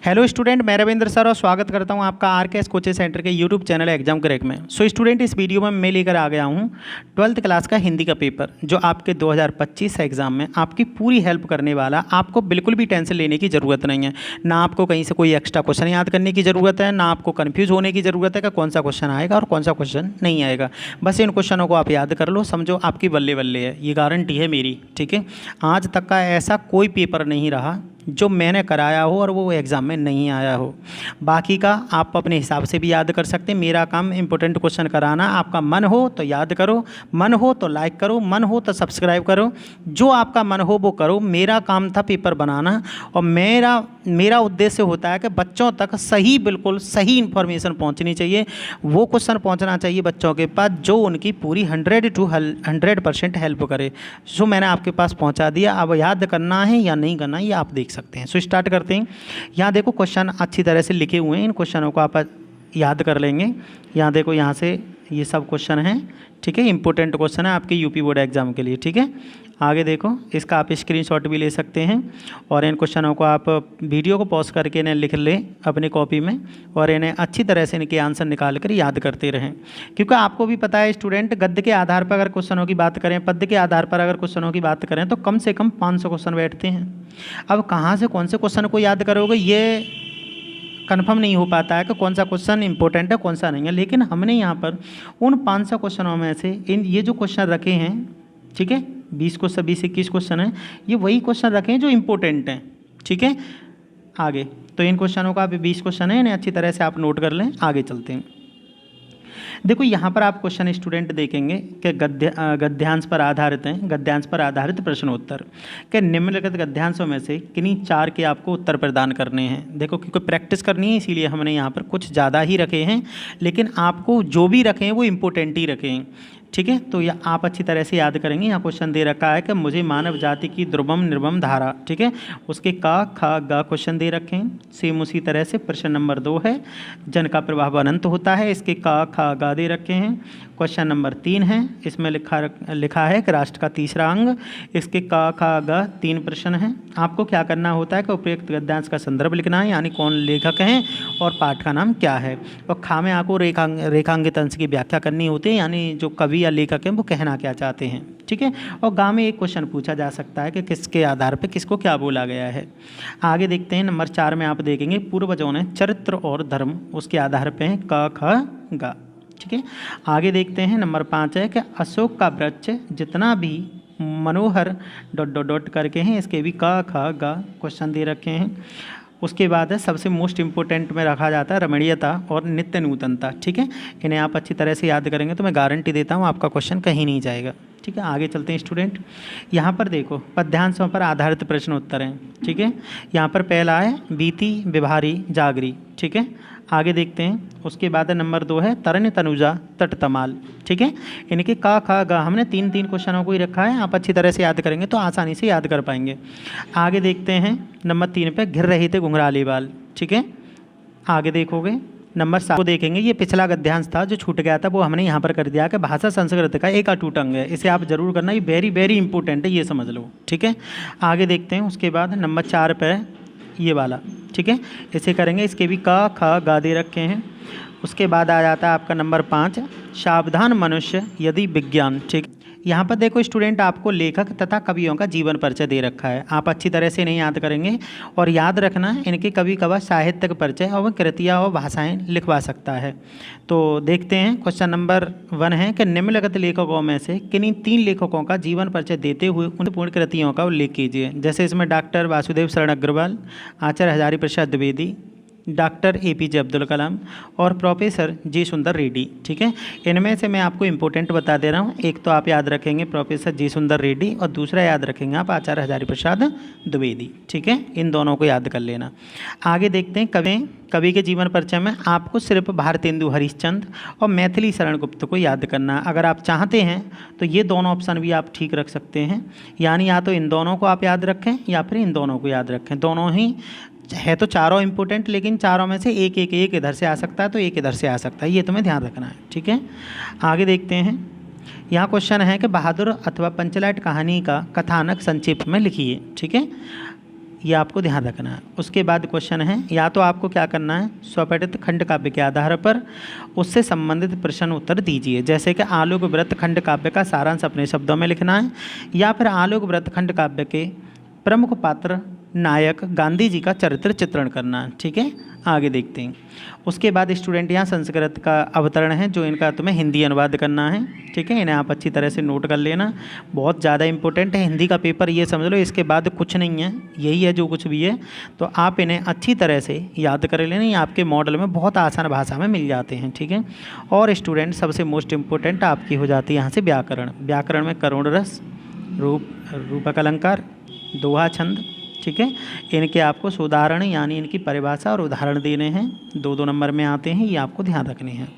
Hello student, मैं Ravindra sir और स्वागत करता हूं आपका आरकेएस कोचिंग सेंटर के यूट्यूब चैनल एग्जाम क्रैक में। स्टूडेंट, इस वीडियो में मैं लेकर आ गया हूं 12th क्लास का हिंदी का पेपर, जो आपके 2025 एग्जाम में आपकी पूरी हेल्प करने वाला। आपको बिल्कुल भी टेंशन लेने की ज़रूरत नहीं है। ना आपको कहीं से कोई एक्स्ट्रा क्वेश्चन याद करने की ज़रूरत है, ना आपको कन्फ्यूज़ होने की ज़रूरत है कि कौन सा क्वेश्चन आएगा और कौन सा क्वेश्चन नहीं आएगा। बस इन क्वेश्चनों को आप याद कर लो, समझो आपकी बल्ले बल्ले है, ये गारंटी है मेरी। ठीक है, आज तक का ऐसा कोई पेपर नहीं रहा जो मैंने कराया हो और वो एग्ज़ाम में नहीं आया हो। बाकी का आप अपने हिसाब से भी याद कर सकते हैं। मेरा काम इंपॉर्टेंट क्वेश्चन कराना। आपका मन हो तो याद करो, मन हो तो लाइक करो, मन हो तो सब्सक्राइब करो, जो आपका मन हो वो करो। मेरा काम था पेपर बनाना, और मेरा उद्देश्य होता है कि बच्चों तक सही, बिल्कुल सही इन्फॉर्मेशन पहुंचनी चाहिए। वो क्वेश्चन पहुंचना चाहिए बच्चों के पास जो उनकी पूरी 100% हेल्प करे। सो मैंने आपके पास पहुंचा दिया। अब याद करना है या नहीं करना ये आप देख सकते हैं। सो स्टार्ट करते हैं। यहाँ देखो क्वेश्चन अच्छी तरह से लिखे हुए हैं, इन क्वेश्चनों को आप याद कर लेंगे। यहाँ देखो, यहाँ से ये सब क्वेश्चन हैं। ठीक है, इंपॉर्टेंट क्वेश्चन है आपके यूपी बोर्ड एग्जाम के लिए। ठीक है, आगे देखो, इसका आप स्क्रीनशॉट भी ले सकते हैं, और इन क्वेश्चनों को आप वीडियो को पॉज करके इन्हें लिख लें अपनी कॉपी में, और इन्हें अच्छी तरह से इनके आंसर निकाल कर याद करते रहें। क्योंकि आपको भी पता है स्टूडेंट, गद्य के आधार पर अगर क्वेश्चनों की बात करें, पद्य के आधार पर अगर क्वेश्चनों की बात करें, तो कम से कम 500 क्वेश्चन बैठते हैं। अब कहाँ से कौन से क्वेश्चन को याद करोगे ये कन्फर्म नहीं हो पाता है कि कौन सा क्वेश्चन इंपॉर्टेंट है कौन सा नहीं है। लेकिन हमने यहाँ पर उन 500 क्वेश्चनों में से ये जो क्वेश्चन रखे हैं, ठीक है, 20-21 क्वेश्चन हैं, ये वही क्वेश्चन रखे हैं जो इंपॉर्टेंट हैं। ठीक है, आगे तो इन क्वेश्चनों का अभी 20 क्वेश्चन है, इन्हें अच्छी तरह से आप नोट कर लें। आगे चलते हैं। देखो, यहाँ पर आप क्वेश्चन स्टूडेंट देखेंगे कि गद्यांश पर आधारित हैं, गद्यांश पर आधारित प्रश्नोत्तर के निम्नलिखित गद्यांशों में से किन्हीं 4 के आपको उत्तर प्रदान करने हैं। देखो, क्योंकि प्रैक्टिस करनी है इसीलिए हमने यहाँ पर कुछ ज़्यादा ही रखे हैं, लेकिन आपको जो भी रखे हैं वो इम्पोर्टेंट ही रखे हैं। ठीक है, तो यह आप अच्छी तरह से याद करेंगे। यहाँ क्वेश्चन दे रखा है कि मुझे मानव जाति की ध्रुवम निर्वम धारा, ठीक है, उसके का खा गा क्वेश्चन दे रखे हैं। सेम उसी तरह से प्रश्न नंबर 2 है, जन का प्रभाव अनंत होता है, इसके का खा गा दे रखे हैं। क्वेश्चन नंबर 3 है, इसमें लिखा है कि राष्ट्र का तीसरा अंग, इसके का खा गा 3 प्रश्न हैं। आपको क्या करना होता है कि उपयुक्त गद्यांश का संदर्भ लिखना है, यानी कौन लेखक हैं और पाठ का नाम क्या है। और खा में आपको रेखांकित अंश की व्याख्या करनी होती है, यानी जो कवि या लेखक हैं वो कहना क्या चाहते हैं। ठीक है, और गा में एक क्वेश्चन पूछा जा सकता है कि किसके आधार पर किसको क्या बोला गया है। आगे देखते हैं, नंबर 4 में आप देखेंगे पूर्वजों ने चरित्र और धर्म, उसके आधार पर हैं क ख गा। ठीक है, आगे देखते हैं, नंबर 5 है कि अशोक का वृक्ष जितना भी मनोहर ... करके हैं, इसके भी का खा गा क्वेश्चन दे रखे हैं। उसके बाद है सबसे मोस्ट इंपॉर्टेंट में रखा जाता है रमणीयता और नित्य नूतनता। ठीक है, इन्हें आप अच्छी तरह से याद करेंगे तो मैं गारंटी देता हूँ आपका क्वेश्चन कहीं नहीं जाएगा। ठीक है, आगे चलते हैं स्टूडेंट। यहाँ पर देखो, पद्यांशों पर आधारित प्रश्न उत्तर हैं। ठीक है, यहाँ पर पहला है बीती विभारी जागरी। ठीक है, आगे देखते हैं। उसके बाद नंबर 2 है तरन तनुजा तट तमाल। ठीक है, इनके का खा गा हमने 3 क्वेश्चनों को ही रखा है, आप अच्छी तरह से याद करेंगे तो आसानी से याद कर पाएंगे। आगे देखते हैं, नंबर 3 पे घिर रहे थे घुंघराले बाल। ठीक है, आगे देखोगे नंबर 7 को देखेंगे, ये पिछला गद्यांश था जो छूट गया था, वो हमने यहाँ पर कर दिया कि भाषा संस्कृत का एक अटूट अंग है। इसे आप जरूर करना, ये वेरी वेरी इंपॉर्टेंट है, ये समझ लो। ठीक है, आगे देखते हैं। उसके बाद नंबर 4 पे ये वाला, ठीक है, इसे करेंगे, इसके भी का खा गा दे रखे हैं। उसके बाद आ जाता है आपका नंबर 5, सावधान मनुष्य यदि विज्ञान। ठीक, यहाँ पर देखो स्टूडेंट, आपको लेखक तथा कवियों का जीवन परिचय दे रखा है, आप अच्छी तरह से नहीं याद करेंगे। और याद रखना, इनके कभी कभार साहित्यिक परिचय और कृतियाँ और भाषाएं लिखवा सकता है। तो देखते हैं, क्वेश्चन नंबर 1 है कि निम्नलिखित लेखकों में से किन्हीं 3 लेखकों का जीवन परिचय देते हुए उन पूर्ण कृतियों का उल्लेख कीजिए। जैसे इसमें डॉक्टर वासुदेव शरण अग्रवाल, आचार्य हजारी प्रसाद द्विवेदी, डॉक्टर APJ अब्दुल कलाम और प्रोफेसर जी सुंदर रेड्डी। ठीक है, इनमें से मैं आपको इंपॉर्टेंट बता दे रहा हूँ। एक तो आप याद रखेंगे प्रोफेसर जी सुंदर रेड्डी, और दूसरा याद रखेंगे आप आचार्य हजारी प्रसाद द्विवेदी। ठीक है, इन दोनों को याद कर लेना। आगे देखते हैं, कवि के जीवन परिचय में आपको सिर्फ भारतेंदु हरिश्चंद्र और मैथिली शरण गुप्त को याद करना। अगर आप चाहते हैं तो ये दोनों ऑप्शन भी आप ठीक रख सकते हैं, यानी या तो इन दोनों को आप याद रखें या फिर इन दोनों को याद रखें। दोनों ही है तो चारों इंपॉर्टेंट, लेकिन चारों में से एक इधर से आ सकता है तो एक इधर से आ सकता है, ये तुम्हें ध्यान रखना है। ठीक है, आगे देखते हैं। यहाँ क्वेश्चन है कि बहादुर अथवा पंचलाइट कहानी का कथानक संक्षेप में लिखिए। ठीक है, ये आपको ध्यान रखना है। उसके बाद क्वेश्चन है, या तो आपको क्या करना है, स्वपठित खंड काव्य के आधार पर उससे संबंधित प्रश्न उत्तर दीजिए। जैसे कि आलोक व्रत खंड काव्य का सारांश अपने शब्दों में लिखना है, या फिर आलोक व्रत खंड काव्य के प्रमुख पात्र नायक गांधी जी का चरित्र चित्रण करना है। ठीक है, आगे देखते हैं। उसके बाद स्टूडेंट यहाँ संस्कृत का अवतरण है जो इनका तुम्हें हिंदी अनुवाद करना है। ठीक है, इन्हें आप अच्छी तरह से नोट कर लेना, बहुत ज़्यादा इंपॉर्टेंट है हिंदी का पेपर, ये समझ लो इसके बाद कुछ नहीं है, यही है जो कुछ भी है। तो आप इन्हें अच्छी तरह से याद कर लेना, ये आपके मॉडल में बहुत आसान भाषा में मिल जाते हैं। ठीक है, और स्टूडेंट सबसे मोस्ट इम्पोर्टेंट आपकी हो जाती है यहाँ से व्याकरण। व्याकरण में करुण रस, रूपक अलंकार, दोहा, छंद। ठीक है, इनके आपको सुधारण यानी इनकी परिभाषा और उदाहरण देने हैं, 2-2 नंबर में आते हैं, ये आपको ध्यान रखने हैं।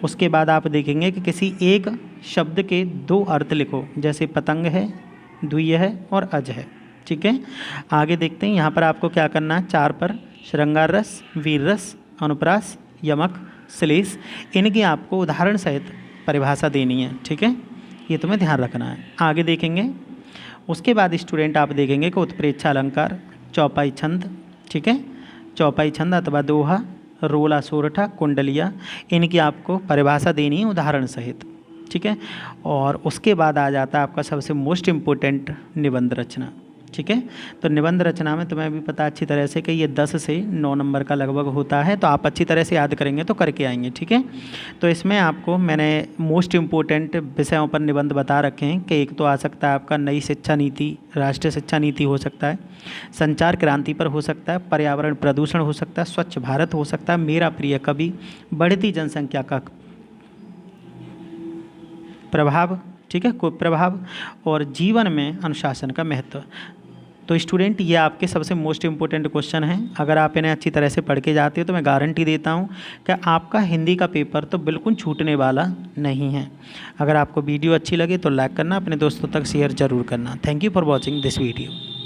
उसके बाद आप देखेंगे कि किसी एक शब्द के 2 अर्थ लिखो, जैसे पतंग है, द्विय है और अज है। ठीक है, आगे देखते हैं। यहाँ पर आपको क्या करना है, 4 पर श्रृंगार रस, वीर रस, अनुप्रास, यमक, श्लेष, इनकी आपको उदाहरण सहित परिभाषा देनी है। ठीक है, ये तुम्हें ध्यान रखना है। आगे देखेंगे। उसके बाद स्टूडेंट आप देखेंगे कि उत्प्रेक्षा अलंकार, चौपाई छंद। ठीक है, चौपाई छंद अथवा दोहा, रोला, सोरठा, कुंडलिया, इनकी आपको परिभाषा देनी है उदाहरण सहित। ठीक है, और उसके बाद आ जाता है आपका सबसे मोस्ट इम्पोर्टेंट निबंध रचना। ठीक है, तो निबंध रचना में तुम्हें भी पता अच्छी तरह से कि ये 10 से 9 नंबर का लगभग होता है, तो आप अच्छी तरह से याद करेंगे तो करके आएंगे। ठीक है, तो इसमें आपको मैंने मोस्ट इम्पोर्टेंट विषयों पर निबंध बता रखे हैं कि एक तो आ सकता है आपका नई शिक्षा नीति, राष्ट्रीय शिक्षा नीति हो सकता है, संचार क्रांति पर हो सकता है, पर्यावरण प्रदूषण हो सकता है, स्वच्छ भारत हो सकता है, मेरा प्रिय कवि, बढ़ती जनसंख्या का प्रभाव, ठीक है, कुप्रभाव, और जीवन में अनुशासन का महत्व। तो स्टूडेंट ये आपके सबसे मोस्ट इम्पोर्टेंट क्वेश्चन हैं। अगर आप इन्हें अच्छी तरह से पढ़ के जाते हो तो मैं गारंटी देता हूँ कि आपका हिंदी का पेपर तो बिल्कुल छूटने वाला नहीं है। अगर आपको वीडियो अच्छी लगे तो लाइक करना, अपने दोस्तों तक शेयर ज़रूर करना। Thank you for watching this video.